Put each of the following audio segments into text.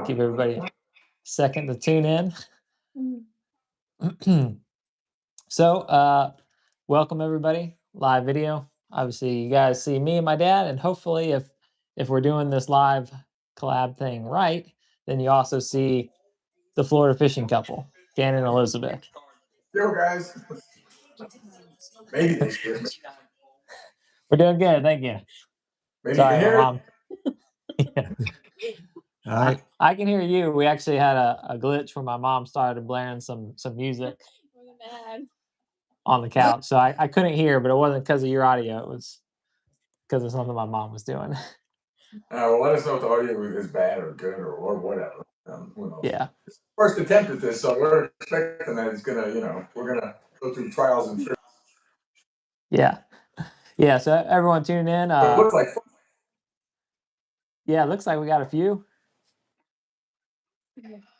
Give everybody a second to tune in. So, welcome everybody. Live video. Obviously, you guys see me and my dad, and hopefully, if we're doing this live collab thing right, then you also see the Florida fishing couple, Dan and Elizabeth. Yo, guys. Maybe they should. We're doing good, thank you. Maybe Sorry, you can hear Mom. Yeah. All right. I can hear you. We actually had a glitch when my mom started blaring some music on the couch, so I couldn't hear, but it wasn't because of your audio. It was because of something my mom was doing. Well, let us know if the audio is bad or good or whatever. Who knows? Yeah. It's the first attempt at this, so we're expecting that it's gonna, we're gonna go through trials and tribulations. Yeah. Yeah. So everyone tune in. It looks like fun. Yeah, it looks like we got a few.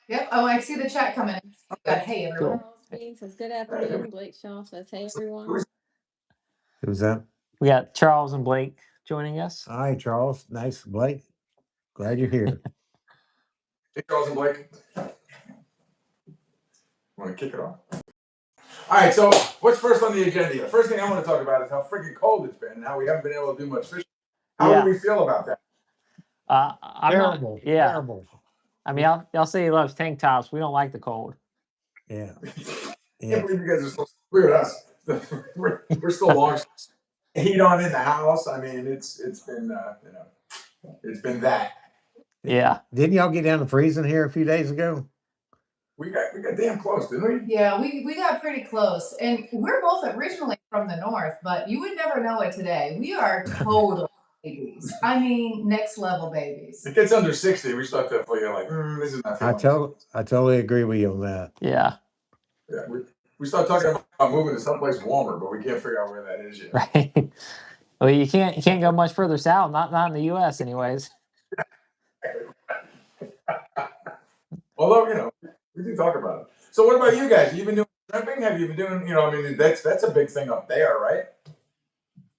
Yep. Oh, I see the chat coming. Hey, everyone. Cool. Says good afternoon. Blake Shaw says hey everyone. Who's that? We got Charles and Blake joining us. Hi, Charles. Nice, Blake. Glad you're here. Hey, Charles and Blake. Want to kick it off? All right. So, what's first on the agenda? The first thing I want to talk about is how freaking cold it's been and how we haven't been able to do much fishing. How do we feel about that? I'm terrible. Not, yeah. Terrible. I mean, y'all say he loves tank tops. We don't like the cold. Yeah. I can't believe you guys are so screwed us. We're still long heat on in the house. I mean, it's been it's been that. Yeah. Didn't y'all get down to freezing here a few days ago? We got damn close, didn't we? Yeah, we got pretty close. And we're both originally from the north, but you would never know it today. We are total babies. I mean, next level babies. It gets under 60, we start to feel like, this is not feeling. I totally agree with you on that. Yeah. Yeah, we start talking about moving to someplace warmer, but we can't figure out where that is yet. Right. Well, you can't go much further south. Not in the U.S. anyways. Although we do talk about it. So what about you guys? Have you been doing shrimping? Have you been doing? I mean, that's a big thing up there, right?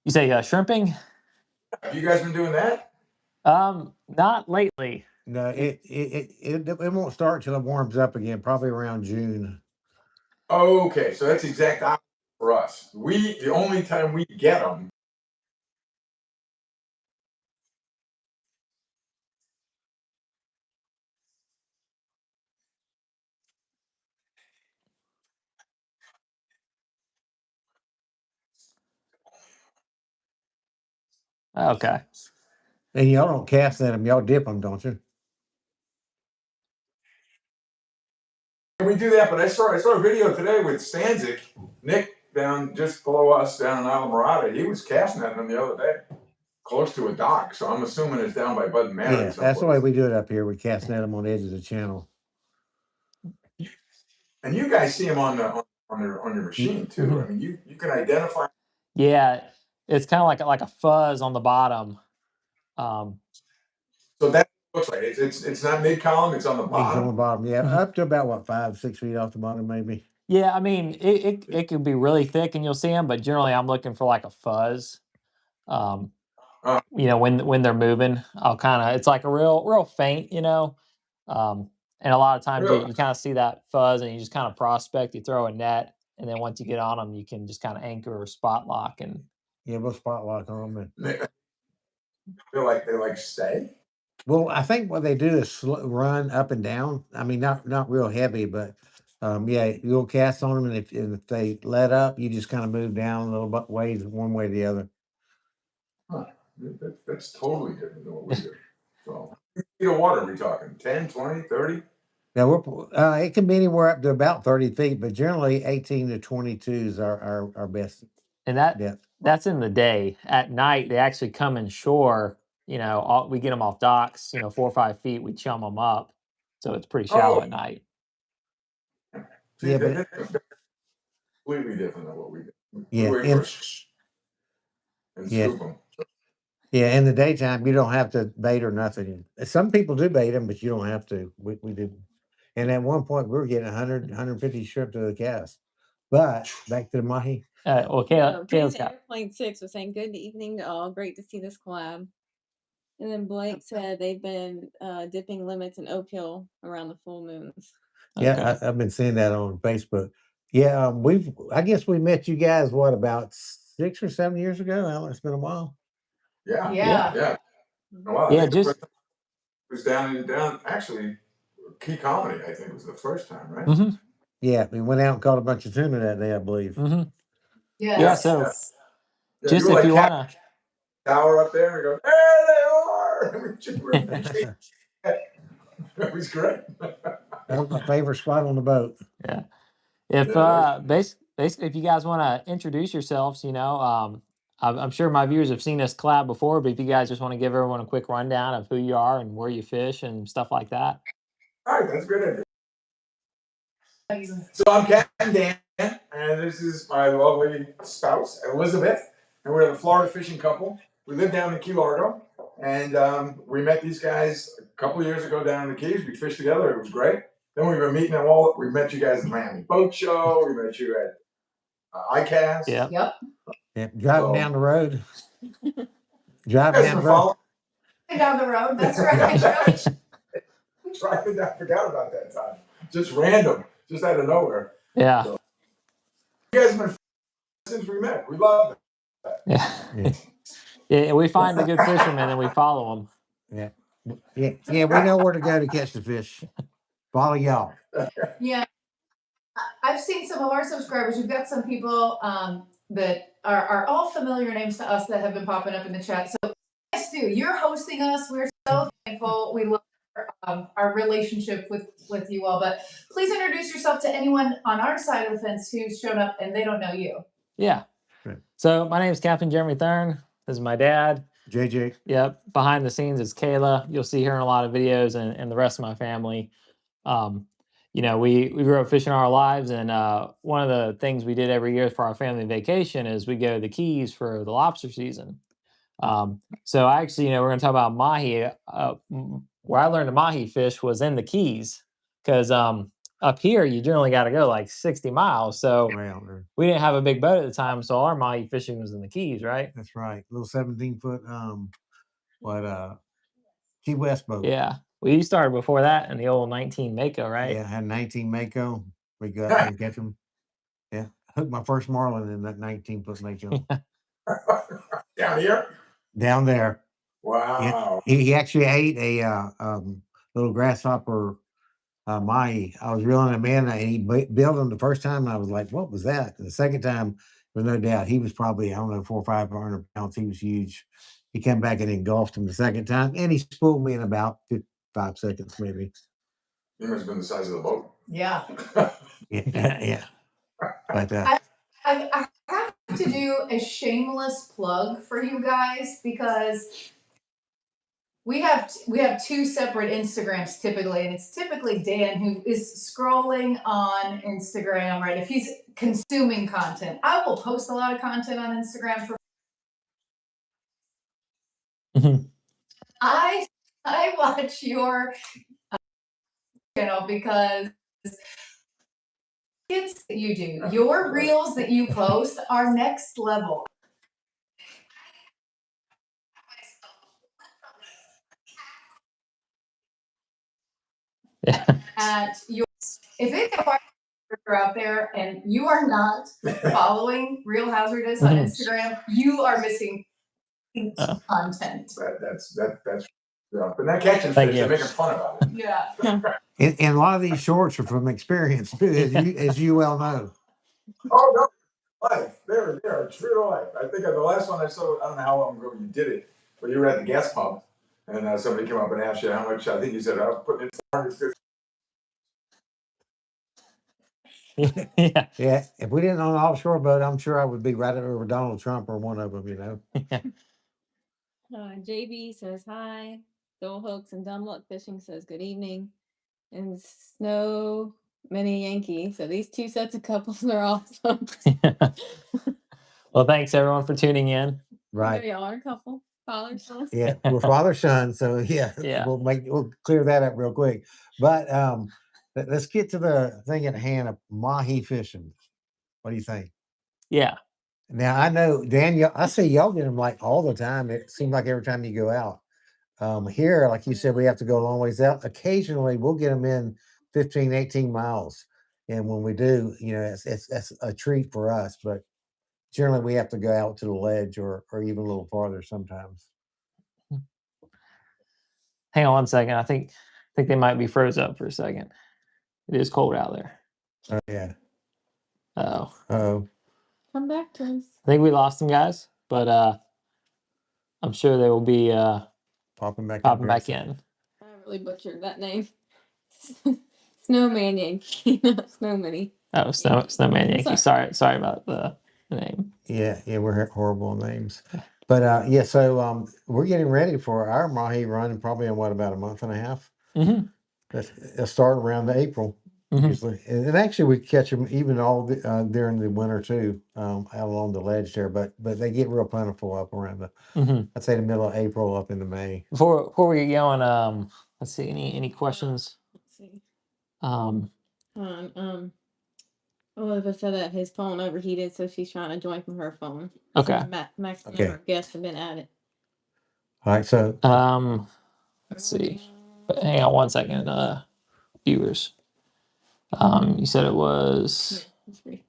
You say shrimping? Have you guys been doing that? Not lately. No, it won't start till it warms up again, probably around June. Okay, so that's exact opposite for us. The only time we get them. Okay. And y'all don't cast net them, y'all dip them, don't you? We do that, but I saw a video today with Stanzik, Nick down just below us down in Islamorada. He was casting at them the other day, close to a dock. So I'm assuming it's down by Bud and Mary. Yeah, that's the way we do it up here. We cast net them on the edge of the channel. And you guys see them on your machine too. Mm-hmm. I mean, you can identify. Yeah, it's kind of like a fuzz on the bottom. So that looks like it's not mid column. It's on the bottom. It's on the bottom. Yeah, up to about 5-6 feet off the bottom, maybe. Yeah, I mean it could be really thick and you'll see them, but generally I'm looking for like a fuzz. When they're moving, it's like a real faint, and a lot of times you kind of see that fuzz and you just kind of prospect. You throw a net, and then once you get on them, you can just kind of anchor or spot lock and. Yeah, we'll spot lock on them. They like stay. Well, I think what they do is run up and down. I mean, not real heavy, but you'll cast on them, and if they let up, you just kind of move down a little bit ways, one way or the other. Huh. That's totally different than what we do. So, feet of water are we talking? 10, 20, 30? Now it can be anywhere up to about 30 feet, but generally 18 to 22 is our best. And that's in the day. At night, they actually come inshore. We get them off docks. 4 or 5 feet. We chum them up, so it's pretty shallow at night. See, yeah, but that's completely different than what we do. Yeah, and scoop them. Yeah, in the daytime, you don't have to bait or nothing. Some people do bait them, but you don't have to. We didn't. And at one point, we were getting 100, 150 shrimp to the cast. But back to the Mahi. Kayla's got Airplane 6 was saying, good evening to all. Great to see this collab. And then Blake said they've been dipping limits in Oak Hill around the full moons. Yeah, Okay. I've been seeing that on Facebook. Yeah, I guess we met you guys, what, about 6 or 7 years ago? Alan, it's been a while. Yeah, Yeah. yeah. Well, I Yeah, think the just first time was down actually Key Colony, I think was the first time, right? hmm Yeah, we went out and caught a bunch of tuna that day, I believe. hmm Yes. Yeah, so Yeah, just you were if like you cat want to, tower up there and we go, there they are. It was great. That was my favorite spot on the boat. yeah, if Yeah, basically if you guys want to introduce yourselves, I'm sure my viewers have seen us collab before, but if you guys just want to give everyone a quick rundown of who you are and where you fish and stuff like that. all right, that's a good idea. So I'm Captain Dan, and this is my lovely spouse, Elizabeth, and we're a Florida fishing couple. We live down in Key Largo, and we met these guys a couple of years ago down in the Keys. We fished together. It was great. Then we've been meeting them all. We met you guys at the Miami Boat Show. We met you at ICAST. Yeah. Yep. Yeah, driving So- down the road. You Driving guys down been the road. following? Down the road. That's right. Driving, I forgot about that time. Just random, just out of nowhere. Yeah. So, you guys have been since we met. We love it. Yeah. Yeah. Yeah, we find the good fishermen and we follow them. Yeah, we know where to go to catch the fish. Follow y'all. Yeah. I've seen some of our subscribers. We've got some people that are all familiar names to us that have been popping up in the chat. So yes, do. You're hosting us. We're so thankful. We love our relationship with you all. But please introduce yourself to anyone on our side of the fence who's shown up and they don't know you. Yeah. Right. So my name is Captain Jeremy Thurn. This is my dad. JJ. Yep. Behind the scenes is Kayla. You'll see her in a lot of videos and the rest of my family. We grew up fishing our lives, and one of the things we did every year for our family vacation is we go to the Keys for the lobster season. So I actually, we're going to talk about mahi. Where I learned to mahi fish was in the Keys, because up here you generally got to go like 60 miles. So Well, we didn't have a big boat at the time, so all our mahi fishing was in the Keys, right? that's right. Little 17-foot Key West boat. Yeah. Well, you started before that in the old 19 Mako, right? Yeah, I had 19 Mako. We go out and catch them. Yeah, hooked my first marlin in that 19-foot Mako. Down here? Down there. Wow. He actually ate a little grasshopper mahi. I was reeling him in, and he built him the first time. And I was like, "What was that?" And the second time, with no doubt, he was probably 400 or 500 pounds. He was huge. He came back and engulfed him the second time, and he spooled me in about 5 seconds, maybe. He must have been the size of the boat. Yeah. Yeah. But I have to do a shameless plug for you guys because we have two separate Instagrams typically, and it's typically Dan who is scrolling on Instagram, right? If he's consuming content, I will post a lot of content on Instagram for. I watch your channel because it's that you do. Your reels that you post are next level. Yeah. At your, if it's a you're out there and you are not following Real Hazardous on Instagram, you are missing content. That's yeah. But not catching Thank fish, you. they're making fun about it. Yeah. and a lot of these shorts are from experience, too, as you well know. Oh no, life. They're true to life. I think the last one I saw, I don't know how long ago you did it, but you were at the gas pump, and somebody came up and asked you how much. I think you said I was putting in 450. Yeah. If we didn't own an offshore boat, I'm sure I would be right over Donald Trump or one of them. JB says hi. Dole Hooks and Dumb Luck Fishing says good evening. And Snow Mini Yankee. So these two sets of couples are awesome. Well, thanks everyone for tuning in. Right. Y'all are a couple. Father, son. Yeah, we're father son, so yeah. We'll clear that up real quick. But let's get to the thing at hand of mahi fishing. What do you think? Yeah. Now I know Daniel. I see y'all get them like all the time. It seems like every time you go out. Here, like you said, we have to go a long ways out. Occasionally, we'll get them in 15, 18 miles. And when we do, it's a treat for us. But generally, we have to go out to the ledge or even a little farther sometimes. Hang on one second. I think they might be froze up for a second. It is cold out there. Oh, yeah. Oh. Oh. Come back to us. I think we lost them, guys, but I'm sure they will be Popping back in. I really butchered that name. Snowman Yankee, not Snowmany. Oh, Snowman Yankee. Sorry about the name. Yeah, we're horrible on names. But yeah, so we're getting ready for our Mahi run probably in about a month and a half. Mm-hmm. It'll start around April usually, and actually we catch them even all during the winter too, out along the ledge there. But they get real plentiful up around I'd say the middle of April up into May. Before we get going, let's see, any questions? Let's see. Olivia said that his phone overheated, so she's trying to join from her phone. Okay. Max and Okay. our guests have been at it. All right, so let's see. But hang on one second, viewers. You said it was. Yeah, it's free.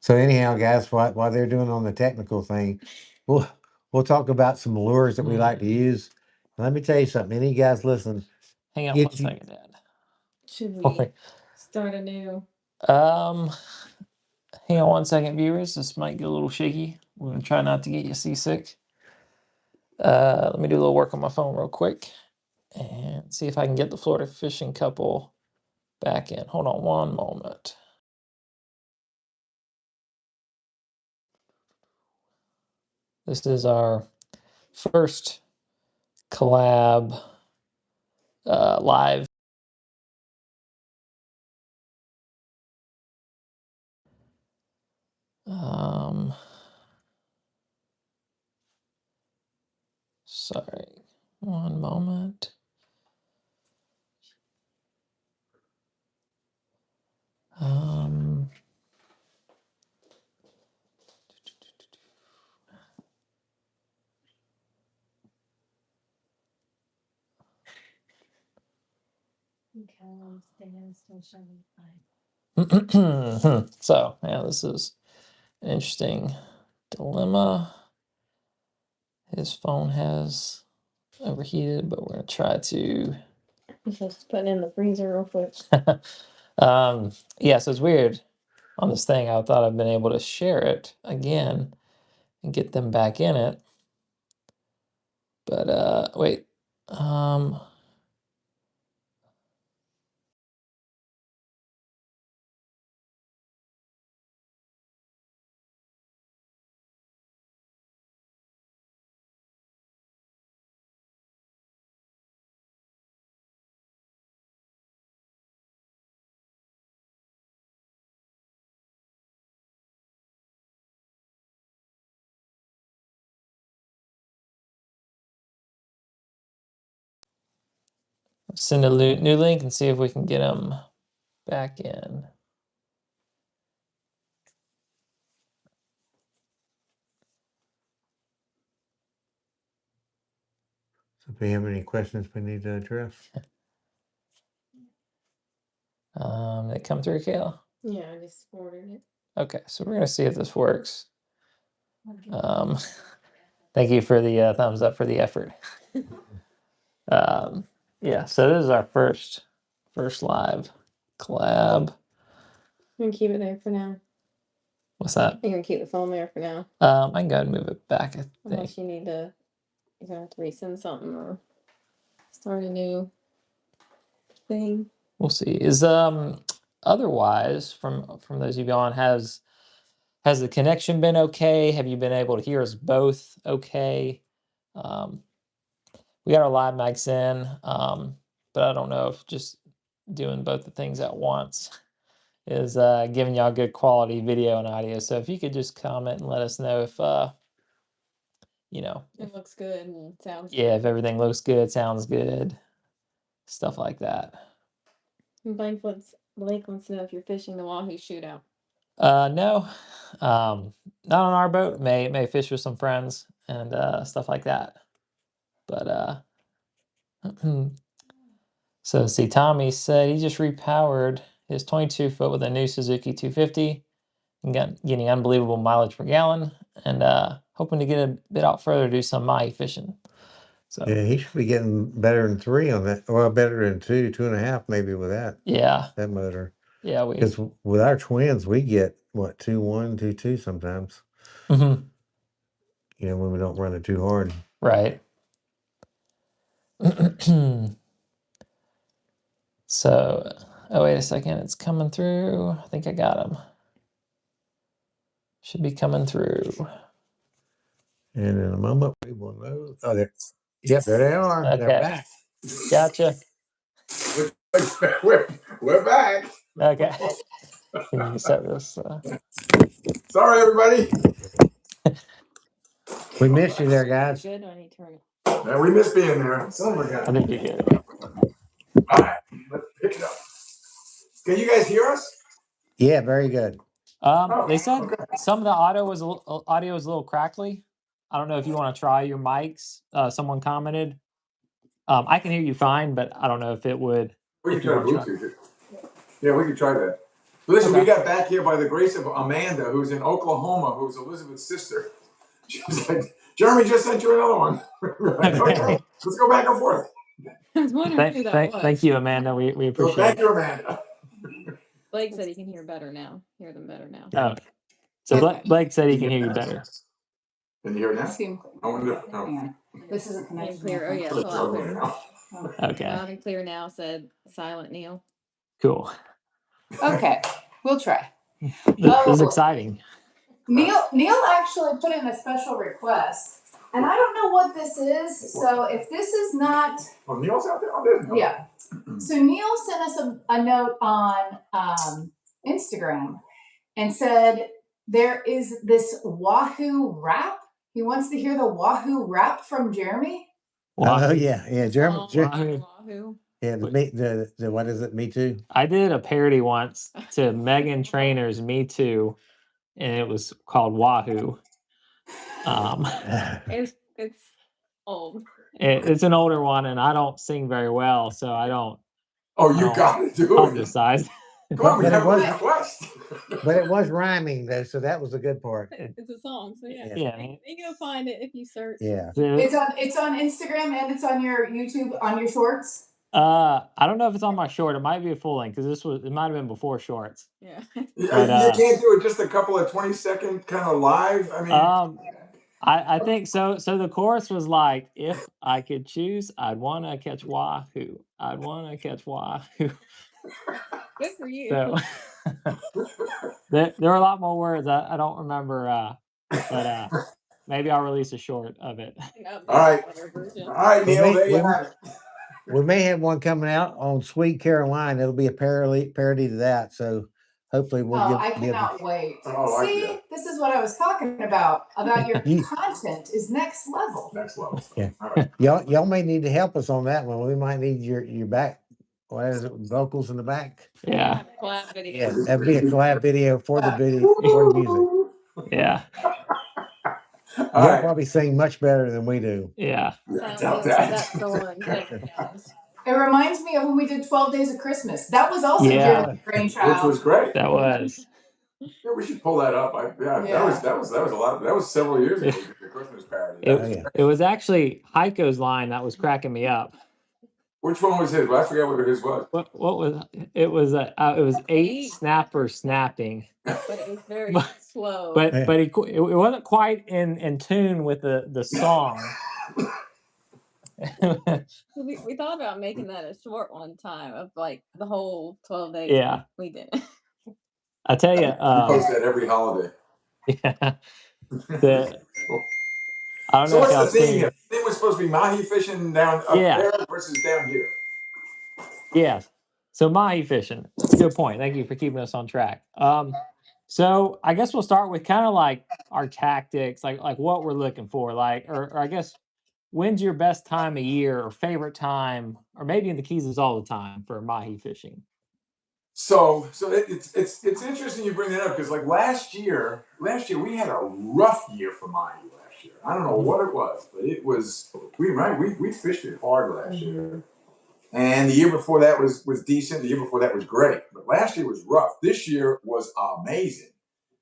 so anyhow, guys, while they're doing on the technical thing, we'll talk about some lures that we like to use. And let me tell you something. Any guys listen? Hang on one second, Dad. Should we start anew? Hang on one second, viewers. This might get a little shaky. We're gonna try not to get you seasick. Let me do a little work on my phone real quick and see if I can get the Florida fishing couple back in. Hold on one moment. This is our first collab live. Sorry, one moment. So yeah, this is an interesting dilemma. His phone has overheated, but we're gonna try to. Just put it in the freezer real quick. Yeah, so it's weird on this thing. I thought I've been able to share it again and get them back in it. But wait. Send a new link and see if we can get them back in. if we have any questions we need to address. They come through, Kayla? Yeah, I just ordered it. Okay, so we're gonna see if this works. Thank you for the thumbs up for the effort. Yeah, so this is our first live collab. I'm gonna keep it there for now. What's that? You're gonna keep the phone there for now. I can go ahead and move it back, I think. Unless you're gonna have to resend something or start a new thing. We'll see. Is otherwise from those you've gone, has the connection been okay? Have you been able to hear us both okay? We got our live mics in, but I don't know if just doing both the things at once is giving y'all good quality video and audio. So if you could just comment and let us know if It looks good and sounds yeah, if everything looks good, sounds good, stuff like that. good. Blake wants to know if you're fishing the Wahoo shootout. No, not on our boat. May fish with some friends and stuff like that. But so see, Tommy said he just repowered his 22-foot with a new Suzuki 250 and getting unbelievable mileage per gallon, and hoping to get a bit out further to do some Mahi fishing. So Yeah, he should be getting better than 3 on that. Well, better than 2.5 maybe with that motor. Yeah, Because with our twins, we get what 2.1, 2.2 sometimes. Mm-hmm. You know, when we don't run it too hard. Right. So, oh wait a second, it's coming through. I think I got him. Should be coming through. And in a moment, we will know. Oh, there. Yep, there they are. Okay. They're back. Gotcha. We're back. Okay. Can you set this? Sorry, everybody. We missed you there, guys. Good when you turn it. Yeah, we miss being there. Son of a gun. I think you're good. All right, let's pick it up. Can you guys hear us? Yeah, very good. They said some of the audio was a little crackly. I don't know if you want to try your mics. Someone commented. I can hear you fine, but I don't know if it would. We can try Bluetooth it. Yeah, we can try that. Listen, we got back here by the grace of Amanda, who's in Oklahoma, who's Elizabeth's sister. She was like, Jeremy just sent you another one. Like, okay, let's go back and forth. I was wondering who that was. Thank you, Amanda. We appreciate thank you, Amanda. Blake said he can hear better now. Hear them better now. Oh, so Blake said he can hear you better. Can you hear it now? I wonder. This isn't connected. Clear. Oh yeah, it's a lot clearer. Okay. Loud and clear now, said Silent Neil. Cool. Okay, we'll try. This is exciting. Neil actually put in a special request, and I don't know what this is. So if this is not, oh, Neil's out there. Oh, there's Neil. Yeah. So Neil sent us a note on Instagram and said there is this Wahoo rap. He wants to hear the Wahoo rap from Jeremy. Oh yeah, Jeremy. Wahoo. Yeah, the what is it? Me Too. I did a parody once to Megan Trainor's Me Too, and it was called Wahoo. It's old. It's an older one, and I don't sing very well, so I don't. Oh, you got to do it. Publicize. Come on, we have a request. But it was rhyming though, so that was the good part. It's a song, so yeah. You can find it if you search. Yeah. It's on Instagram and it's on your YouTube on your shorts. I don't know if it's on my short. It might be a full length because it might have been before shorts. Yeah. But, you can't do it just a couple of 20-second kind of live. I mean, I think so. So the chorus was like, if I could choose, I'd want to catch Wahoo. I'd want to catch Wahoo. Good for you. So there were a lot more words. I don't remember, but maybe I'll release a short of it. All right, Neil, there you have it. We may have one coming out on Sweet Caroline. It'll be a parody to that. So hopefully we'll get. I cannot wait. Oh, see, this is what I was talking about your content is next level. Next level. Yeah. All right. Y'all may need to help us on that one. We might need your back. What is it? Vocals in the back. Yeah. Collab video. Yeah, that'd be a collab video for the video for the music. Yeah. You'll probably sing much better than we do. Yeah. Doubt that. It reminds me of when we did 12 Days of Christmas. That was also Jeremy's brainchild. Which was great. That was. Yeah, we should pull that up. That was a lot. That was several years ago. The Christmas parody. It was actually Heiko's line that was cracking me up. Which one was his? Well, I forget what his was. What was it? Was it was 8 snappers snapping. But it was very slow. But it wasn't quite in tune with the song. We thought about making that a short one time of like the whole 12 days. Yeah. We did. I tell you. We post that every holiday. Yeah. I don't know. So what's the theme seen... here? The theme was supposed to be Mahi fishing down up there versus down here. Yeah. So Mahi fishing. That's a good point. Thank you for keeping us on track. So I guess we'll start with kind of like our tactics, like what we're looking for, like, or I guess when's your best time of year or favorite time, or maybe in the Keys is all the time for Mahi fishing. So it's interesting you bring that up because like last year we had a rough year for Mahi last last year. I don't know what it was, but it was we fished it hard last year. And the year before that was decent. The year before that was great. But last year was rough. This year was amazing.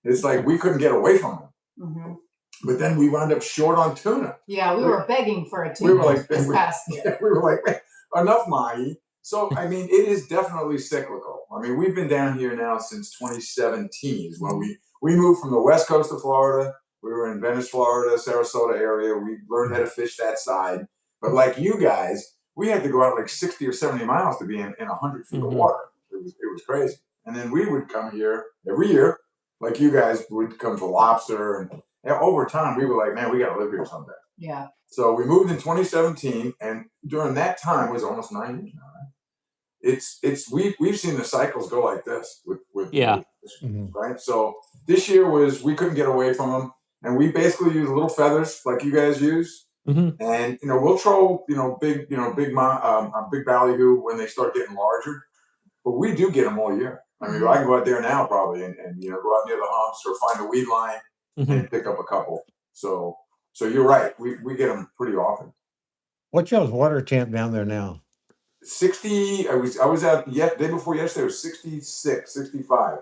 It's like we couldn't get away from them. But then we wound up short on tuna. Yeah, we were begging for a tuna We were like, this past year. we were like, enough mahi. So I mean, it is definitely cyclical. I mean, we've been down here now since 2017 is when we moved from the west coast of Florida. We were in Venice, Florida, Sarasota area. We learned how to fish that side. But like you guys, we had to go out like 60 or 70 miles to be in 100 feet of water. It was crazy. And then we would come here every year, like you guys would come to lobster. And over time, we were like, man, we got to live here someday. Yeah. So we moved in 2017, and during that time, it was almost 9 years now. Right? We've seen the cycles go like this with right. So this year we couldn't get away from them, and we basically use little feathers like you guys use. And we'll troll big ballyhoo when they start getting larger, but we do get them all year. I mean, I can go out there now probably and go out near the humps or find a weed line and pick up a couple. So you're right, we get them pretty often. What's y'all's water temp down there now? 60. I was out day before yesterday. It was 66, 65.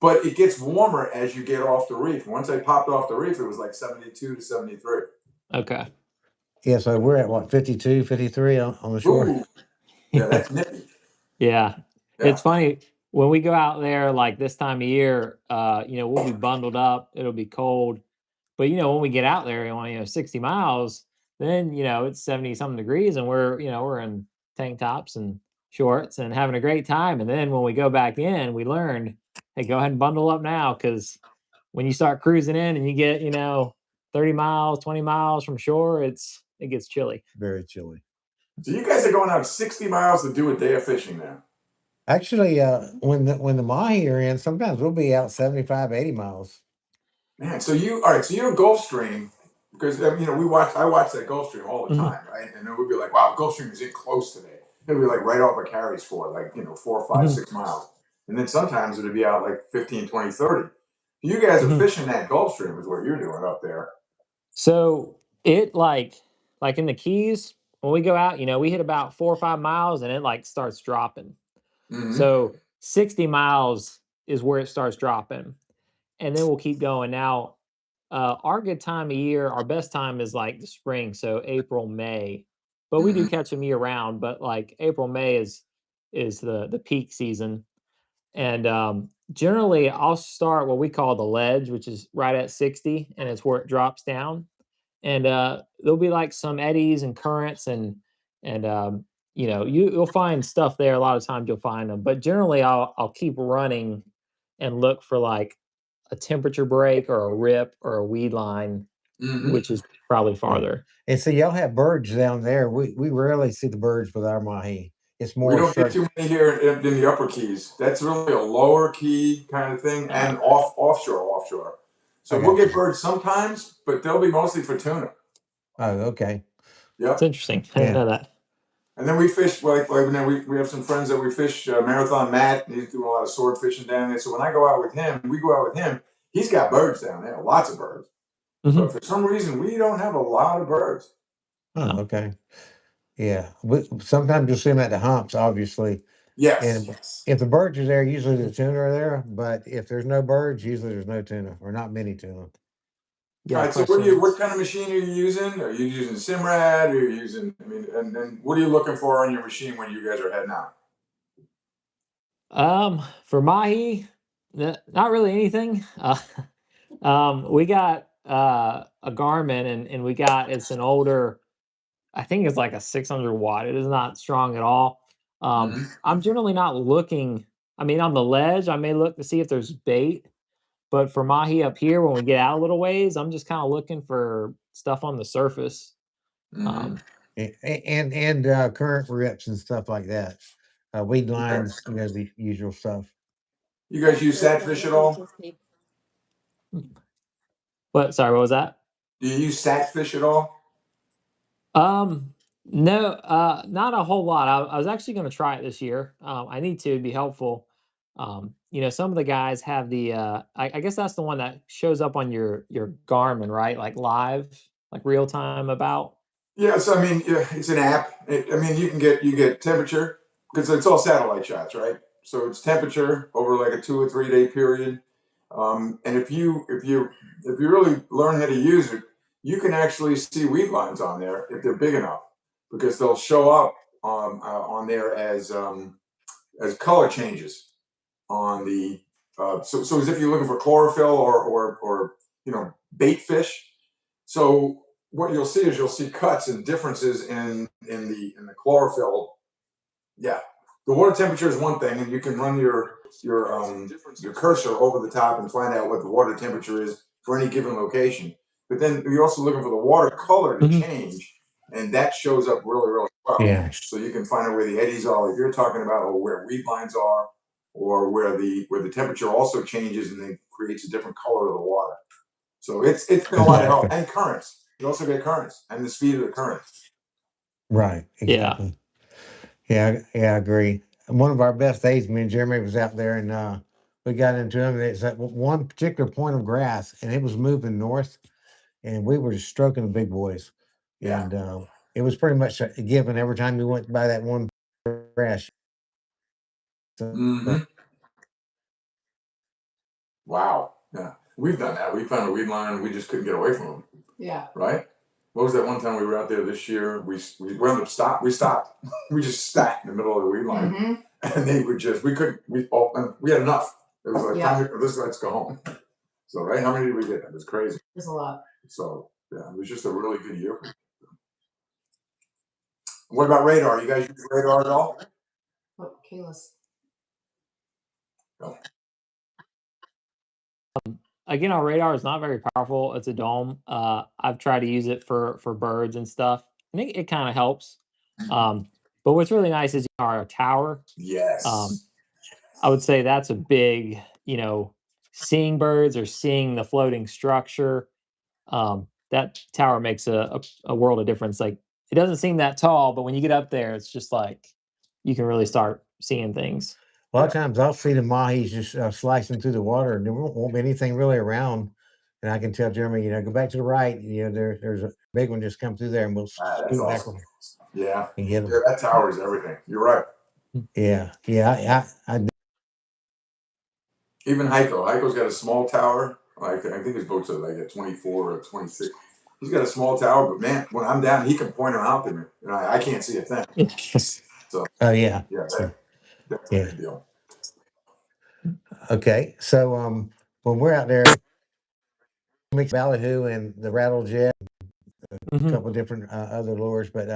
But it gets warmer as you get off the reef. Once I popped off the reef, it was like 72 to 73. Okay. Yeah, so we're at what, 52, 53 on the shore? Ooh. Yeah, that's nippy. Yeah. It's funny when we go out there like this time of year, we'll be bundled up, it'll be cold. But when we get out there on 60 miles, then it's 70 something degrees and we're in tank tops and shorts and having a great time. And then when we go back in, we learned, hey, go ahead and bundle up now, because when you start cruising in and you get 30 miles, 20 miles from shore, it gets chilly. Very chilly. So you guys are going out 60 miles to do a day of fishing now? Actually, when the mahi are in, sometimes we'll be out 75, 80 miles. Man, so you're Gulf Stream, because I watch that Gulf Stream all the time, right? And then we'd be like, wow, Gulf Stream is in close today. It'd be like right off of Carries Ford, like 4, 5, 6 miles. And then sometimes it'd be out like 15, 20, 30. You guys are fishing that Gulf Stream is what you're doing up there. So it like in the Keys, when we go out, we hit about 4 or 5 miles and it like starts dropping. So 60 miles is where it starts dropping. And then we'll keep going. Now, our good time of year, our best time is like the spring, so April, May. But we do catch them year round. But like April, May is the peak season. And generally, I'll start what we call the ledge, which is right at 60, and it's where it drops down. And there'll be like some eddies and currents, and you'll find stuff there. A lot of times you'll find them, but generally I'll keep running and look for like a temperature break or a rip or a weed line, which is probably farther. And so y'all have birds down there. We rarely see the birds with our mahi. It's more. We don't get too many here in the upper keys. That's really a lower key kind of thing, and offshore. So we'll get birds sometimes, but they'll be mostly for tuna. Oh, okay. Yeah, that's interesting. I didn't know that. And then we fish we have some friends that we fish. Marathon Matt, he's doing a lot of sword fishing down there. So when I go out with him, he's got birds down there, lots of birds. But for some reason, we don't have a lot of birds. Oh, okay. Yeah. Sometimes you'll see them at the humps, obviously. Yes. And if the birds are there, usually the tuna are there. But if there's no birds, usually there's no tuna, or not many tuna. Yeah, all right. So what kind of machine are you using? Are you using Simrad? Or are you using? And then what are you looking for on your machine when you guys are heading out? For mahi, not really anything. We got a Garmin, and it's an older. I think it's like a 600 watt. It is not strong at all. I'm generally not looking. I mean, on the ledge, I may look to see if there's bait. But for mahi up here, when we get out a little ways, I'm just kind of looking for stuff on the surface. And current rips and stuff like that. Weed lines, the usual stuff. You guys use Satfish at all? Sorry, what was that? Do you use Satfish at all? No, not a whole lot. I was actually going to try it this year. I need to. It'd be helpful. You know, some of the guys have the I guess that's the one that shows up on your Garmin, right? Like live, like real time about. Yes, I mean, yeah, it's an app. I mean, you get temperature because it's all satellite shots, right? So it's temperature over like a 2 or 3 day period. And if you really learn how to use it, you can actually see weed lines on there if they're big enough, because they'll show up on there as color changes on the so as if you're looking for chlorophyll or bait fish. So what you'll see is you'll see cuts and differences in the chlorophyll. Yeah, the water temperature is one thing, and you can run your cursor over the top and find out what the water temperature is for any given location. But then you're also looking for the water color to change, and that shows up really well. Yeah. So you can find out where the eddies are, like you're talking about, or where weed lines are, or where the temperature also changes and then creates a different color of the water. So it's been a lot of help. And currents. You also get currents and the speed of the currents. Right. Yeah. Exactly. Yeah. I agree. One of our best days, me and Jeremy was out there, and we got into him. And it's at one particular point of grass, and it was moving north, and we were just stroking the big boys. Yeah. And it was pretty much a given every time we went by that one grass. Mm-hmm. Wow. Yeah. We've done that. We found a weed line and we just couldn't get away from them. Yeah. Right? What was that one time we were out there this year? We wound up stop. We stopped. We just sat in the middle of the weed line, and they were just we had enough. It was like let's go home. So right, how many did we get? It was crazy. There's a lot. So yeah, it was just a really good year. What about radar? You guys use radar at all? Oh, Kayla's. No. Again, our radar is not very powerful. It's a dome. I've tried to use it for birds and stuff, and it kind of helps. But what's really nice is our tower. Yes. I would say that's a big, seeing birds or seeing the floating structure. That tower makes a world of difference. Like it doesn't seem that tall, but when you get up there, it's just like you can really start seeing things. A lot of times I'll see the mahis just slicing through the water, and there won't be anything really around. And I can tell Jeremy, go back to the right. There's a big one just come through there, and we'll That's scoot back awesome. Yeah. and get them. Yeah, that tower is everything. You're right. Yeah. I Even Heiko's got a small tower. Like I think his boats are like at 24 or 26. He's got a small tower, but man, when I'm down, he can point them out to me. I can't see a thing. So Oh yeah. that's a big deal. Okay. So when we're out there, mix ballyhoo and the rattle jet, a couple of different other lures, but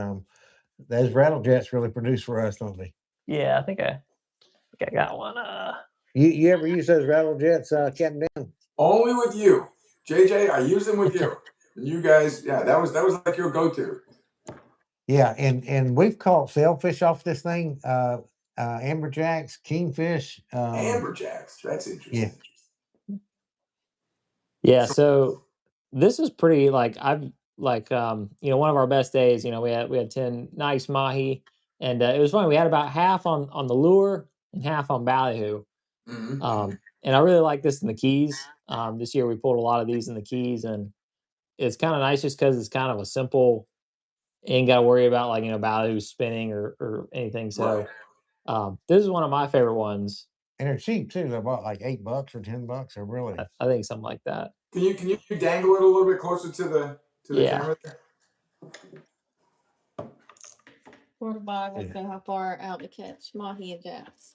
those rattle jets really produce for us, don't they? Yeah, I think I got one. You ever use those rattle jets, Captain Dan? Only with you, JJ. I use them with you, and you guys. Yeah, that was like your go-to. Yeah, and we've caught sailfish off this thing, amberjacks, kingfish. Amberjacks. That's interesting. Yeah, so this is pretty one of our best days, we had 10 nice mahi, and it was funny. We had about half on the lure and half on ballyhoo. And I really like this in the Keys. This year we pulled a lot of these in the Keys, and it's kind of nice just because it's kind of a simple, ain't got to worry about ballyhoo spinning or anything. So this is one of my favorite ones. And they're cheap too. They're about like $8 or $10, or really. I think something like that. Can you dangle it a little bit closer to the camera there? Porta bog, let's go how far out to catch mahi and jacks.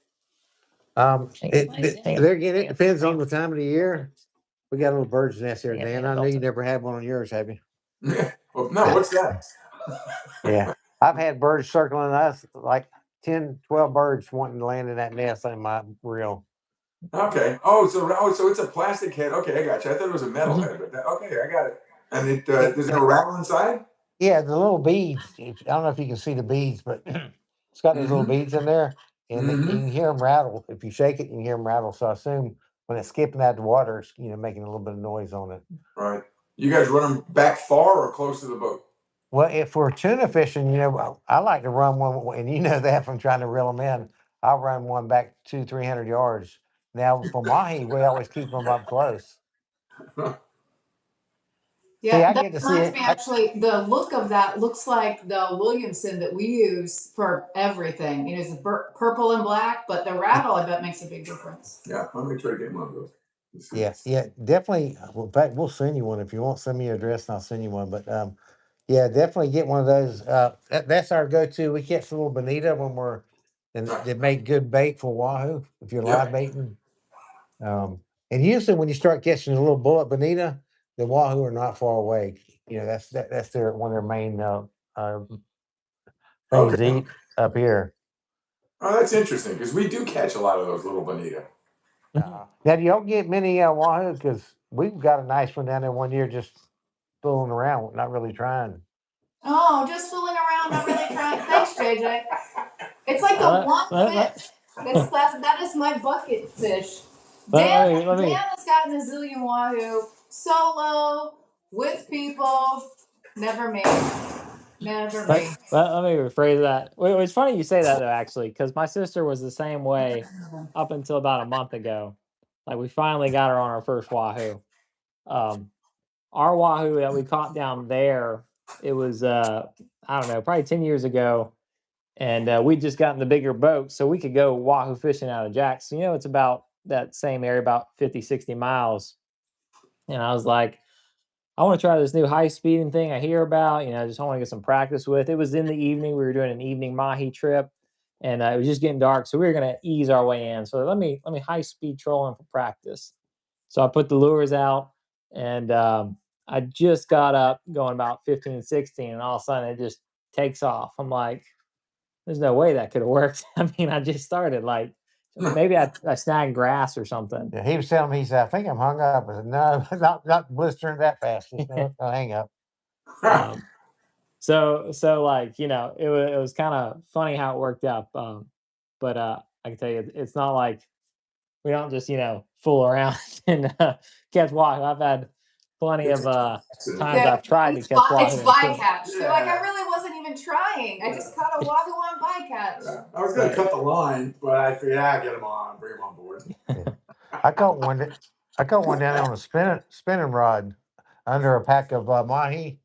It depends on the time of the year. We got a little bird's nest here, Dan. I know you never had one on yours, have you? Well, no, what's that? Yeah. I've had birds circling us, like 10, 12 birds wanting to land in that nest on my reel. Okay. So it's a plastic head. Okay, I got you. I thought it was a metal head, but okay, I got it. And there's no rattle inside? Yeah, the little beads. I don't know if you can see the beads, but it's got those little beads in there, and you can hear them rattle. If you shake it, you can hear them rattle. So I assume when it's skipping out the water, it's making a little bit of noise on it. Right. You guys run them back far or close to the boat? Well, if we're tuna fishing, I like to run one, and you know that from trying to reel them in. I'll run one back 200-300 yards. Now for mahi, we always keep them up close. Yeah, See, I that get to see reminds it. me actually, the look of that looks like the Williamson that we use for everything. You know, it's purple and black, but the rattle, I bet, makes a big difference. Yeah, I'm gonna try to get one of those. Yeah, definitely. Well, in fact, we'll send you one if you want. Send me your address and I'll send you one. But yeah, definitely get one of those. That's our go-to. We catch a little bonita when we're, and they make good bait for wahoo if you're live baiting. And usually when you start catching a little bullet bonita, the wahoo are not far away. You know, that's their one of their main things to eat up here. Oh, that's interesting because we do catch a lot of those little bonita. Now, do y'all get many wahoo? Because we've got a nice one down there one year just fooling around, not really trying. Oh, just fooling around, not really trying. Thanks, JJ. It's like the one fish. That is my bucket fish. Dan has gotten a zillion wahoo solo with people. Never me. Never me. Let me rephrase that. Well, it's funny you say that though, actually, because my sister was the same way up until about a month ago. Like we finally got her on our first wahoo. Our wahoo that we caught down there, it was I don't know, probably 10 years ago, and we just gotten the bigger boat, so we could go wahoo fishing out of Jackson. You know, it's about that same area, about 50, 60 miles. And I was like, I want to try this new high speeding thing I hear about. You know, I just want to get some practice with. It was in the evening. We were doing an evening mahi trip, and it was just getting dark, so we were gonna ease our way in. So let me high speed trolling for practice. So I put the lures out, and I just got up going about 15, 16, and all of a sudden it just takes off. I'm like, there's no way that could have worked. I mean, I just started like maybe I snagged grass or something. Yeah, he was telling me, he said, I think I'm hung up. I said, no, not blistering that fast. Just no hang up. So like, you know, it was kind of funny how it worked out. But I can tell you, it's not like we don't just, you know, fool around and catch wahoo. I've had plenty of times I've tried to catch wahoo. It's bycatch. They're like, I really wasn't even trying. I just caught a wahoo on bycatch. Yeah. I was gonna cut the line, but I figured, get him on, bring him on board. I caught one down there on a spinning rod under a pack of mahi.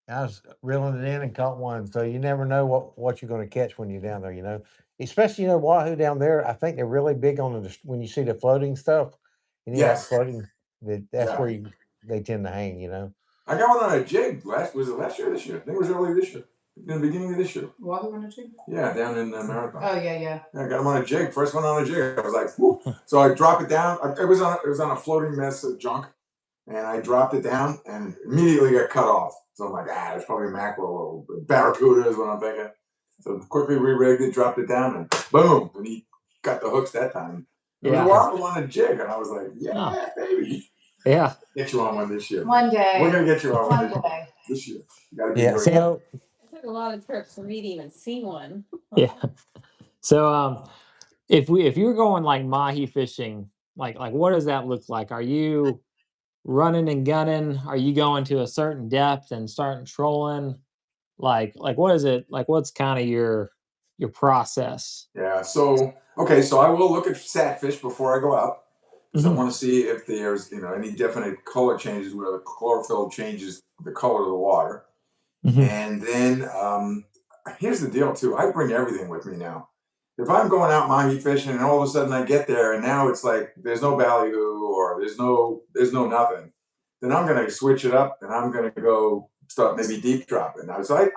I was reeling it in and caught one. So you never know what you're going to catch when you're down there, you know. Especially, you know, wahoo down there, I think they're really big on when you see the floating stuff. You need that floating, that's where they tend to hang, you know. I got one on a jig was it last year or this year? I think it was early this year. In the beginning of this year. Wahoo on a jig? Yeah, down in Marathon. Oh yeah. Yeah, I got him on a jig. First one on a jig. I was like, whoo. So I dropped it down. It was on a floating mess of junk. And I dropped it down and immediately got cut off. So I'm like, there's probably a mackerel or barracuda is what I'm thinking. So quickly re-rigged it, dropped it down, and boom. And he got the hooks that time. It was a wahoo on a jig. And I was like, baby. Yeah. Get you on one this year. One day. We're going to get you on one day. this year. You got to be very So It took a lot of trips for me to even see one. yeah. So if you were going like mahi fishing, like what does that look like? Are you running and gunning? Are you going to a certain depth and starting trolling? Like what is it? Like what's kind of your process? Yeah. So so I will look at satfish before I go out. So I want to see if there's any definite color changes where the chlorophyll changes the color of the water. And then here's the deal too. I bring everything with me now. If I'm going out mahi fishing and all of a sudden I get there and now it's like there's no ballyhoo or there's no nothing, then I'm gonna switch it up and I'm gonna go start maybe deep dropping. Now, so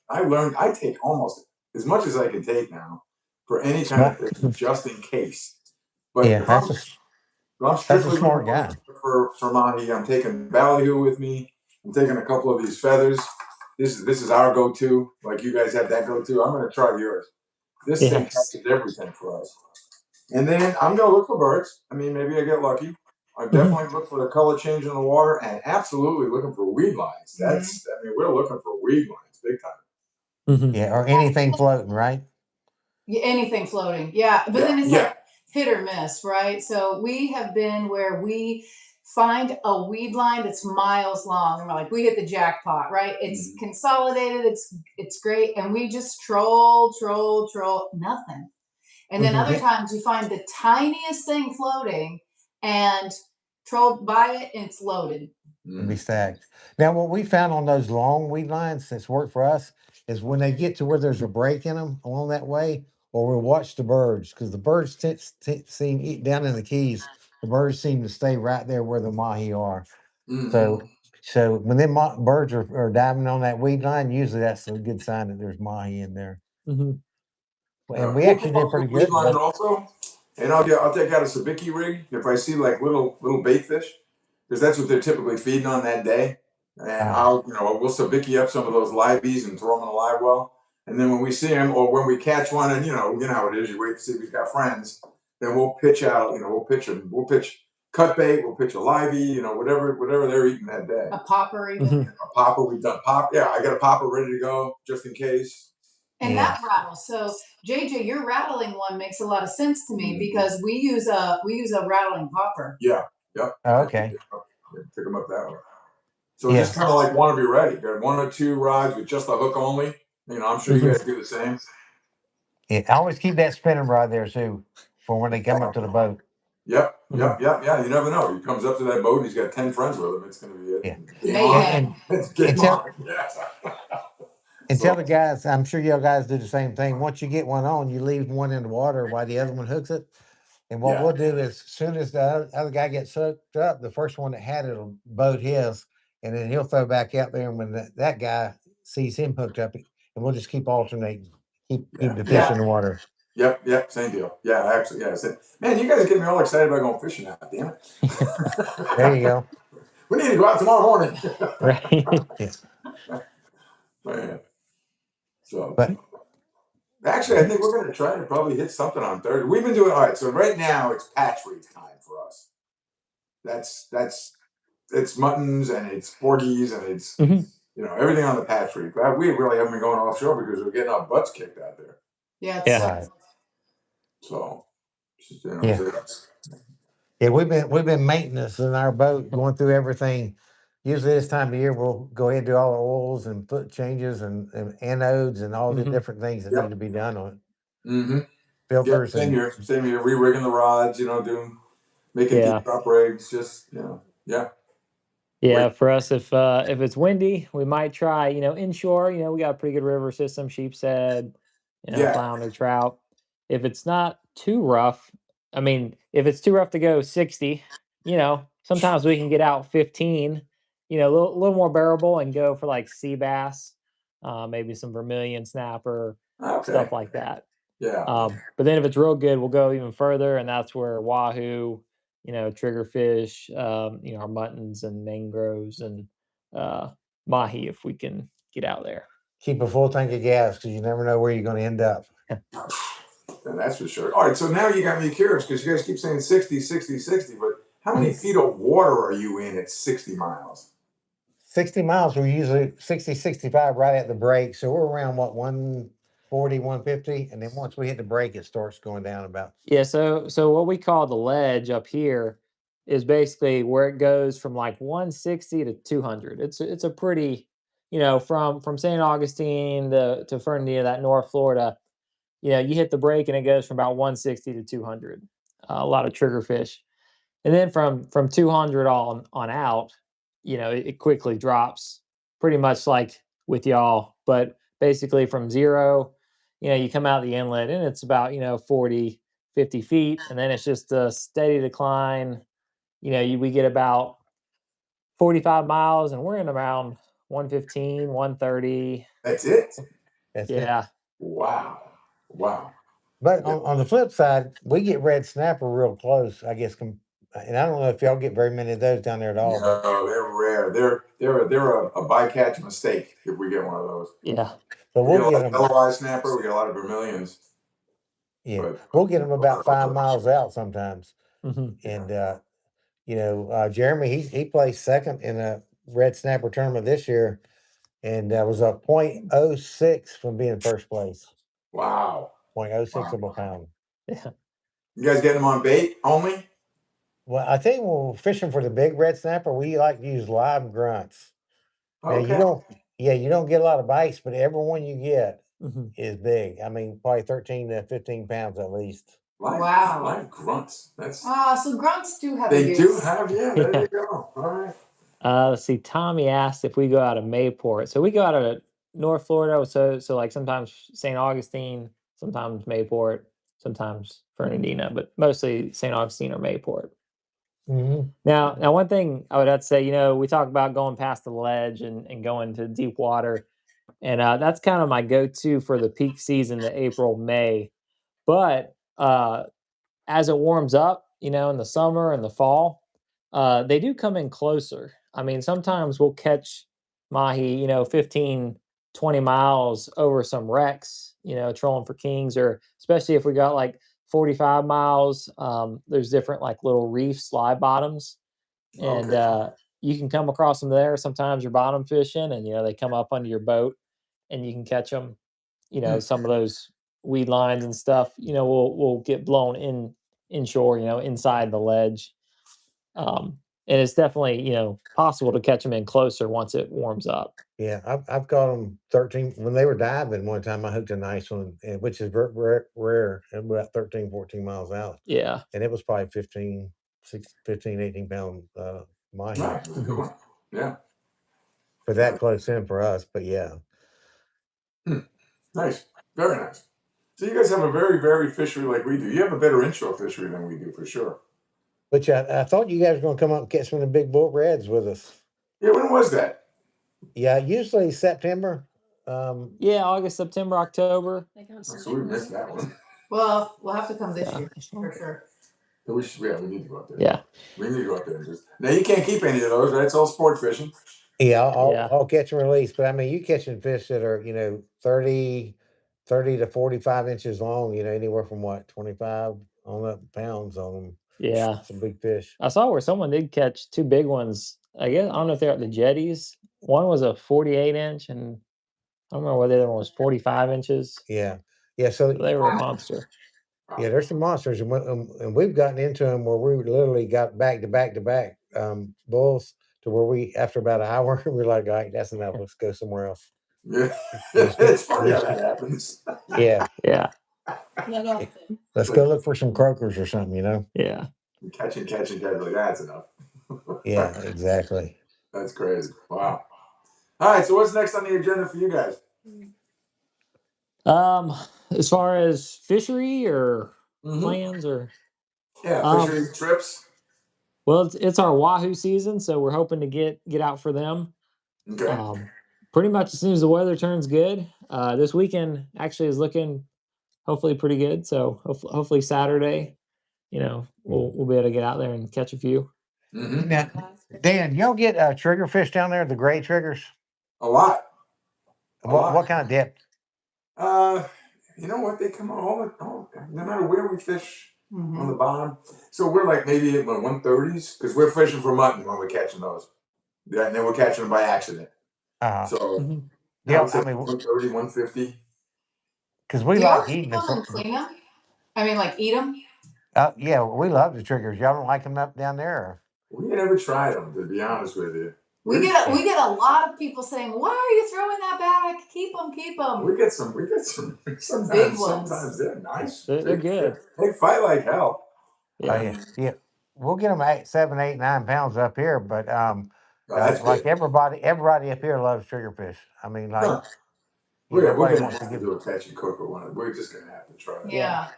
I learned I take almost as much as I can take now for any kind of fish, just in case. But yeah, I'm strictly a smart guy. For mahi. I'm taking ballyhoo with me. I'm taking a couple of these feathers. This is our go-to. Like you guys have that go-to. I'm gonna try yours. This thing catches everything for us. And then I'm gonna look for birds. I mean, maybe I get lucky. I definitely look for the color change in the water, and absolutely looking for weed lines. We're looking for weed lines big time. Yeah, or anything floating, right? Yeah, anything floating. Yeah, but then it's like hit or miss, right? So we have been where we find a weed line that's miles long, and we're like, we hit the jackpot, right? It's consolidated, it's great, and we just troll, nothing. And then Mhm. other times you find the tiniest thing floating and troll by it and it's loaded. And be stacked. Now, what we found on those long weed lines that's worked for us is when they get to where there's a break in them along that way, or we'll watch the birds because the birds seem down in the Keys. The birds seem to stay right there where the mahi are. So, so when them birds are diving on that weed line, usually that's a good sign that there's mahi in there. Mm-hmm. And we We'll actually come did up pretty with weed good. line also, and I'll take out a sabiki rig if I see like little bait fish, because that's what they're typically feeding on that day. And we'll sabiki up some of those liveys and throw them in a live well. And then when we see them or when we catch one, and you know how it is, you wait to see if he's got friends. Then we'll pitch out. We'll pitch cut bait. We'll pitch a livey. Whatever they're eating that day. A popper even. Mm-hmm. A popper. We've done pop. Yeah, I got a popper ready to go just in case. And that rattles. So JJ, your rattling one makes a lot of sense to me because we use a rattling popper. Yeah. Yep. Oh, okay. Pick them up that way. So just kind of like want to be ready. Got 1 or 2 rods with just a hook only. I'm sure you guys do the same. Yeah, I always keep that spinning rod there too for when they come up to the boat. Yep. Yeah. You never know. He comes up to that boat and he's got 10 friends with him. It's going to be it. Yeah. And So, tell the guys, I'm sure y'all guys do the same thing. Once you get one on, you leave one in the water while the other one hooks it. And what we'll do is, as soon as the other guy gets hooked up, the first one that had it will boat his, and then he'll throw back out there. And when that guy sees him hooked up, and we'll just keep alternating, keep the fish in the water. Yep. Same deal. Yeah, actually, yeah. Man, you guys are getting me all excited about going fishing now. Damn it. There you go. We need to go out tomorrow morning. Right. Man. So. But actually, I think we're going to try to probably hit something on Thursday. We've been doing all right. So right now it's patch reef time for us. It's muttons and it's porgies and it's everything on the patch reef. We really haven't been going offshore because we're getting our butts kicked out there. Yeah. So, yeah, we've been maintenance in our boat, going through everything. Usually this time of year, we'll go ahead and do all the oils and foot changes and anodes and all the different things that need to be done on it. Filters. Same here. Re-rigging the rods, making deep drop rigs, just, Yeah, for us, if it's windy, we might try, inshore. We got a pretty good river system, sheepshead, flounder, trout. If it's not too rough, I mean, if it's too rough to go 60, sometimes we can get out 15, a little more bearable and go for like sea bass, maybe some vermilion snapper, stuff like that. Yeah. But then if it's real good, we'll go even further, and that's where wahoo, triggerfish, our muttons and mangroves and mahi if we can get out there. Keep a full tank of gas because you never know where you're going to end up. And that's for sure. All right, so now you got me curious because you guys keep saying 60, 60, 60, but how many feet of water are you in at 60 miles? 60 miles, we're usually 60, 65 right at the break. So we're around, 140, 150. And then once we hit the break, it starts going down about. Yeah, so what we call the ledge up here is basically where it goes from like 160 to 200. It's a pretty, from St. Augustine to Fernandina, that North Florida, you hit the break and it goes from about 160 to 200. A lot of triggerfish. And then from 200 on out, it quickly drops pretty much like with y'all, but basically from zero, you come out the inlet and it's about, 40, 50 feet. And then it's just a steady decline. We get about 45 miles and we're in around 115, 130. That's it? That's Yeah. it. Wow. But on the flip side, we get red snapper real close, I guess. And I don't know if y'all get very many of those down there at all. No, they're rare. They're a bycatch mistake if we get one of those. Yeah. But we'll get them. Yellow eye snapper. We get a lot of vermilions. Yeah, we'll get them about 5 miles out sometimes. Mm-hmm. And Jeremy, he placed second in a red snapper tournament this year, and was a .06 from being first place. Wow. 0.06 of a pound. Yeah. You guys getting them on bait only? Well, I think when we're fishing for the big red snapper, we like to use live grunts. Now, Okay. you don't get a lot of bites, but every one you get is big. I mean, probably 13 to 15 pounds at least. Wow. Live grunts. That's So grunts do have a they do use. have, yeah, there you go. All right. Let's see. Tommy asked if we go out of Mayport. So we go out of North Florida. So like sometimes St. Augustine, sometimes Mayport, sometimes Fernandina, but mostly St. Augustine or Mayport. Now, one thing I would have to say, we talk about going past the ledge and going to deep water, and that's kind of my go-to for the peak season, the April, May. But as it warms up, in the summer and the fall, they do come in closer. I mean, sometimes we'll catch mahi, 15, 20 miles over some wrecks, trolling for kings, or especially if we got like 45 miles, there's different like little reef slide bottoms. And Okay. you can come across them there. Sometimes you're bottom fishing and, they come up under your boat and you can catch them. Some of those weed lines and stuff, will get blown inshore, inside the ledge. And it's definitely, possible to catch them in closer once it warms up. Yeah, I've caught them 13 when they were diving. One time I hooked a nice one, which is rare, and about 13, 14 miles out. Yeah. And it was probably 15, 18 pound mahi Right. That's a good one. Yeah. for that close in for us. But yeah, Nice. Very nice. So you guys have a very varied fishery like we do. You have a better inshore fishery than we do for sure. which I thought you guys were going to come up and catch some of the big bull reds with us. Yeah, when was that? Yeah, usually September. Yeah, August, September, October. So we missed that one. Well, we'll have to come this Yeah. year for sure. So we need to go up there. Yeah. We need to go up there and just. Now you can't keep any of those, right? It's all sport fishing. Yeah, Yeah. I'll catch and release, but I mean, you catching fish that are 30 to 45 inches long. Anywhere from 25 on up pounds on them. Yeah. Some big fish. I saw where someone did catch two big ones. I guess I don't know if they're at the jetties. One was a 48-inch, and I don't remember whether the other one was 45 inches. Yeah, yeah. So They were a monster. yeah, there's some monsters, and we've gotten into them where we literally got back to back to back bulls to where we after about an hour we're like, all right, that's enough. Let's go somewhere else. Yeah, Just go- it's funny how that happens. Yeah, Yeah. let's go look for some croakers or something. Yeah. Catch. Like that's enough. Yeah, exactly. That's crazy. Wow. All right. So what's next on the agenda for you guys? As far as fishery or Mhm. plans or Yeah, fishery trips. well, it's our wahoo season, so we're hoping to get out for them. Okay. Pretty much as soon as the weather turns good. This weekend actually is looking hopefully pretty good. So hopefully Saturday, we'll be able to get out there and catch a few. Mm-hmm. Now, Dan, y'all get trigger fish down there, the gray triggers? A lot. What kind of depth? You know what? They come on no matter where we fish on the bottom. So we're like maybe in the 130s because we're fishing for mutton when we're catching those. Yeah, and then we're catching them by accident. So Yeah, I I mean, 130, 150. because we Do like y'all eating keep them and clean them? I mean, like eat them? yeah, we love the triggers. Y'all don't like them up down there? We never tried them, to be honest with you. We get a lot of people saying, "Why are you throwing that back? Keep them, keep them." We get some Some big ones. Sometimes they're nice. They're good. They fight like hell. Yeah. Yeah. We'll get them 7, 8, 9 pounds up here, but That's like big. everybody up here loves triggerfish. I mean, like Huh. We're nobody gonna wants to have to give. do a catch and cook or one. We're just gonna have to try that. Yeah.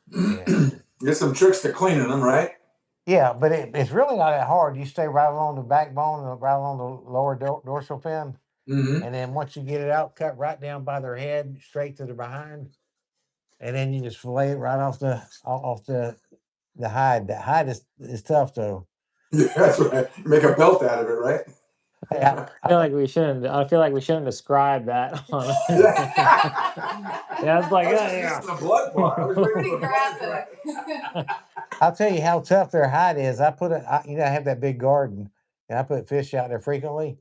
Yeah. Get some tricks to cleaning them, right? Yeah, but it's really not that hard. You stay right along the backbone and right along the lower dorsal fin, Mm-hmm. and then once you get it out, cut right down by their head, straight to the behind, and then you just fillet it right off the hide. The hide is tough though. Yeah, that's right. Make a belt out of it, right? Yeah, I feel like we shouldn't describe that on Yeah, it's like, I was oh just yeah. missing the blood part. I was waiting Pretty for the blood part. graphic. I'll tell you how tough their hide is. I have that big garden, and I put fish out there frequently.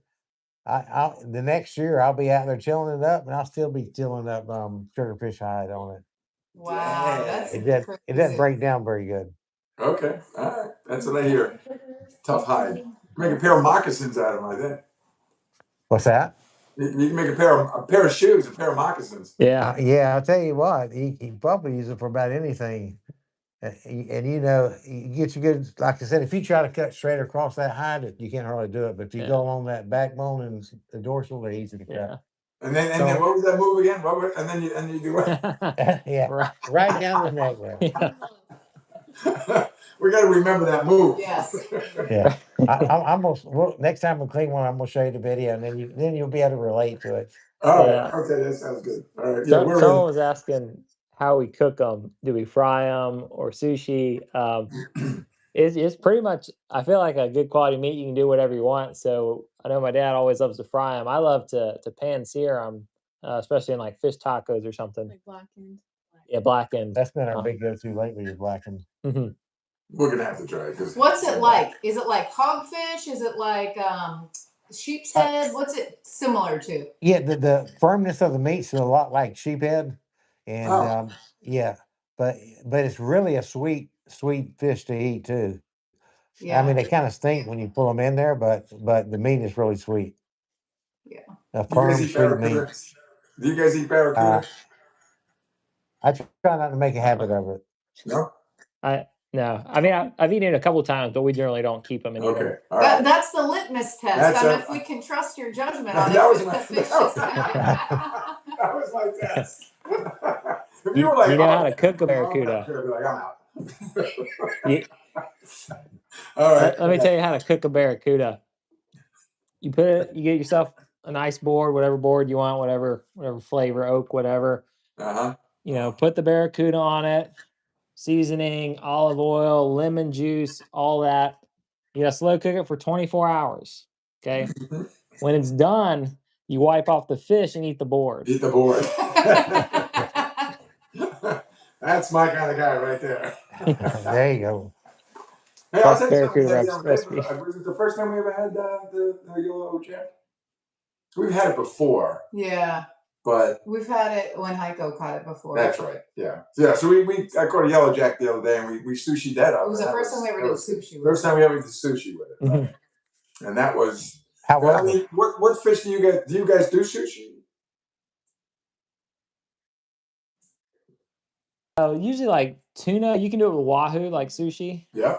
The next year I'll be out there chilling it up, and I'll still be chilling up triggerfish hide on it. Wow, that's It crazy. doesn't break down very good. Okay, all right. That's what I hear. Tough hide. Make a pair of moccasins out of them, I think. What's that? You can make a pair of shoes, a pair of moccasins. Yeah. Yeah, I'll tell you what, he probably use it for about anything. And you know, you get you good, like I said, if you try to cut straight across that hide, you can't hardly do it. But if you go along that backbone and the dorsal, they're easy to cut. Yeah. And then what was that move again? And then you do what? Yeah, right down the neck there. Yeah. We got to remember that move. Yes. Yeah, I'm gonna next time we clean one, I'm gonna show you the video, and then you'll be able to relate to it. All right. Yeah. Okay, that sounds good. All right. Yeah, So, we're someone in. was asking how we cook them. Do we fry them or sushi? It's pretty much. I feel like a good quality meat. You can do whatever you want. So I know my dad always loves to fry them. I love to pan sear them, especially in like fish tacos or something. Like blackened. Yeah, blackened. That's been our big go-to lately, is blackened. Mhm. We're gonna have to try it. What's it like? Is it like hogfish? Is it like sheep's head? What's it similar to? Yeah, the firmness of the meat's a lot like sheephead, and Oh. yeah, but it's really a sweet fish to eat too. Yeah. I mean, they kind of stink when you pull them in there, but the meat is really sweet. Yeah. A Do you guys firm, eat sweet barracuda? meat. Do you guys eat barracuda? I try not to make a habit of it. No. No. I mean, I've eaten it a couple times, but we generally don't keep them and eat them. Okay. All right. That's the litmus test That's on a- if we can trust your judgment on That if was the my- fish that is. That was my test. If You were like, know how "Oh, to cook a no, I'm not barracuda. sure," I'd be like, I'm out. You- All right. Let me tell you how to cook a barracuda. You get yourself a nice board, whatever board you want, whatever flavor, oak, whatever. Uh-huh. You know, put the barracuda on it, seasoning, olive oil, lemon juice, all that. You gotta slow cook it for 24 hours. Okay. When it's done, you wipe off the fish and eat the board. Eat the board. That's my kind of guy right there. There you go. Hey, I'll Best tell you something. barracuda recipe. Was it the first time we ever had the yellow jack? We've had it before, Yeah, but we've had it when Heiko caught it before. that's right. Yeah. Yeah. So I caught a yellow jack the other day, and we sushi'd that up. It was the first time we ever did sushi with First it. time we ever did sushi with it. Mhm. And that was. How I was it? mean, what fish do you guys do? You guys do sushi? Usually like tuna. You can do it with wahoo, like sushi. Yeah.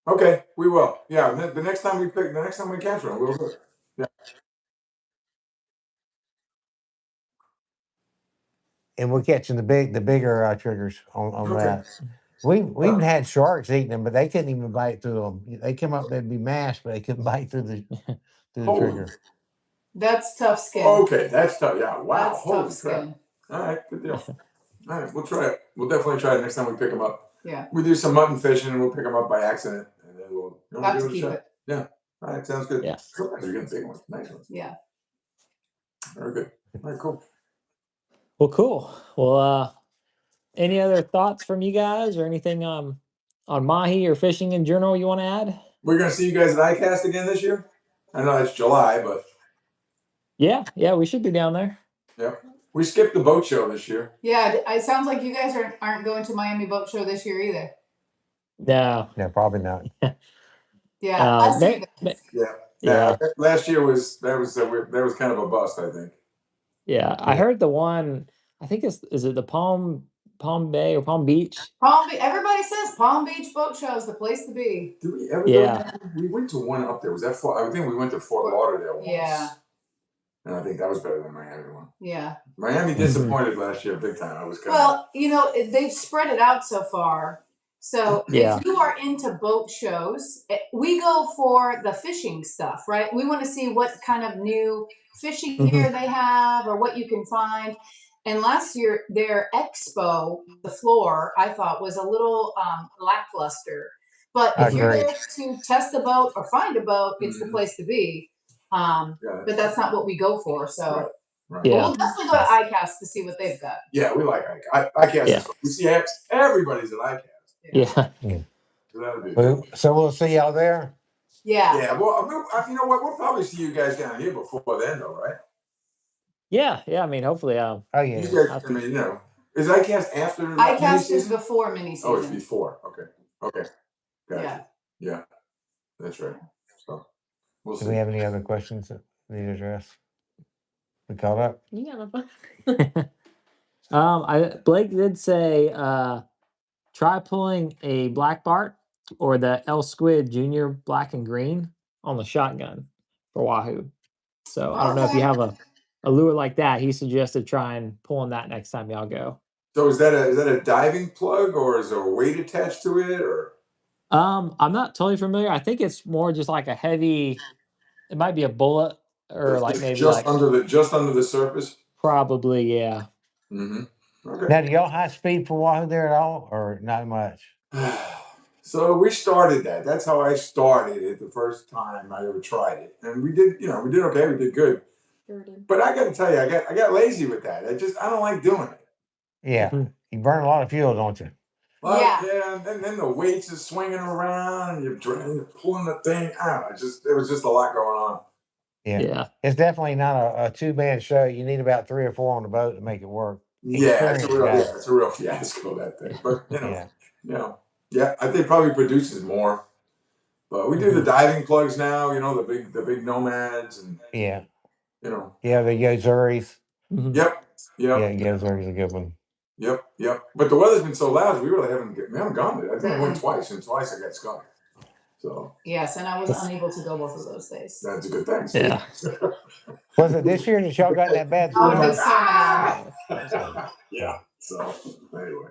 Okay, we will. Yeah, the next time we catch one, we'll do it. Yeah. And we're catching the bigger triggers on Okay. that. We even had sharks eating them, but they couldn't even bite through them. They come up, they'd be mashed, but they couldn't bite through the Holy- trigger. That's tough skin. Okay, that's tough. Yeah. Wow. That's Holy tough crap. skin. All right, good deal. All right, we'll try it. We'll definitely try it next time we pick them up. Yeah. We do some mutton fishing and we'll pick them up by accident, and then we'll Got give to it a keep shot. it. Yeah. All right, sounds good. Yeah. Sometimes you're getting big ones, nice ones. Yeah. Very good. All right, cool. Well, cool. Well, any other thoughts from you guys or anything on mahi or fishing in general you want to add? We're gonna see you guys at ICAST again this year. I know it's July, but Yeah, we should be down there. yeah, we skipped the boat show this year. Yeah, it sounds like you guys aren't going to Miami Boat Show this year either. No. No, probably not. Yeah, I'll see you guys. Yeah. Last year was kind of a bust, I think. Yeah, I heard the one. I think is it the Palm Bay or Palm Beach? Everybody says Palm Beach Boat Show is the place to be. Did we ever Yeah. go there? We went to one up there. Was that I think we went to Fort Lauderdale once. Yeah. And I think that was better than Miami one. Yeah. Miami disappointed last year big time. I was kind of. Well, they've spread it out so far. So Yeah. if you are into boat shows, we go for the fishing stuff, right? We want to see what kind of new fishing gear they have or what you can find. And last year, their expo, the floor, I thought was a little lackluster. But if you're there to test a boat or find a boat, it's the place to be. But that's not what we go for. So Right. Yeah. we'll definitely go to ICAST to see what they've got. Yeah, we like ICAST. Yeah. We see everybody's at ICAST. Yeah. So that'll be So we'll see y'all there. Yeah. Yeah, well, you know what? We'll probably see you guys down here before then, though, right? Yeah, yeah. I mean, hopefully, Oh yeah. You Yeah. guys, I mean, is ICAST after the ICAST is mini-season? before mini Oh, it's season. before. Okay. Okay. Yeah. Gotcha. Yeah. That's right. So we'll Do see. we have any other questions that need to address? We caught up. You got a Blake did say try pulling a black bart or the L Squid Junior Black and Green on the shotgun for Wahoo. So I don't know if you Okay. have a lure like that. He suggested trying pulling that next time y'all go. So is that a diving plug or is there a weight attached to it or? I'm not totally familiar. I think it's more just like a heavy. It might be a bullet or like It's maybe just like under the surface. probably yeah. Mm-hmm. Now, Okay. do y'all high speed for Wahoo there at all, or not much? So we started that. That's how I started it the first time I ever tried it, and we did. We did okay. We did good. But I got to tell you, I got lazy with that. I don't like doing it. Yeah, you burn a lot of fuel, don't you? Well, Yeah. yeah, and then the weights is swinging around, and you're pulling the thing. I don't know. It was just a lot going on. Yeah, Yeah. it's definitely not a two-man show. You need about 3 or 4 on the boat to make it work. Yeah, Experienced guys. it's a real fiasco, that thing. But Yeah. Yeah, I think probably produces more. But we do the diving plugs now. The big nomads, and Yeah, you know. yeah, the Yozuris. Yep. Yeah, Yozuri's a good one. Yep. But the weather's been so loud, we really haven't gone there. I think I went twice, and twice I got skunked. So Yes, and I was unable to go both of those days. that's a good thing. Yeah. Was it this year that y'all got in that bad I would storm? have been so mad. Yeah. So anyway,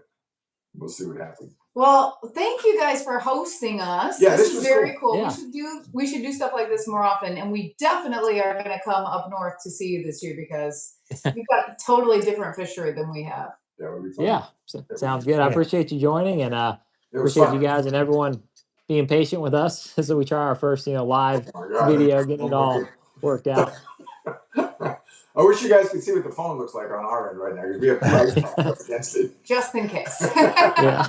we'll see what happens. Well, thank you guys for hosting us. Yeah, this this is was very cool. Yeah. We should do stuff like this more often, and we definitely are going to come up north to see you this year because you've got a totally different fishery than we have. That would be fun. Yeah. Sounds good. I Yeah. appreciate you joining and It was appreciate fun. you guys and everyone being patient with us as we try our first, live Oh my God. video, getting it all worked out. I wish you guys could see what the phone looks like on our end right now because we have price up against it. Just in case. Yeah.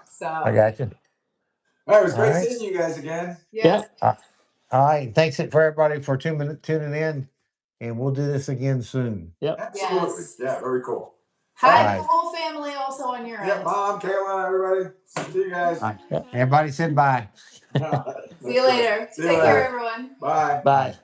So. I got you. All right, it was All great right. seeing you guys again. Yes. All right. Thanks for everybody for tuning in, and we'll do this again soon. Yep. Absolutely. Yes. Yeah, very cool. Hi, All the right. whole family also on your Yeah, end. Mom, Kayla, everybody. See you guys. All right. Everybody said bye. See you later. See you Take later. care, everyone. Bye. Bye.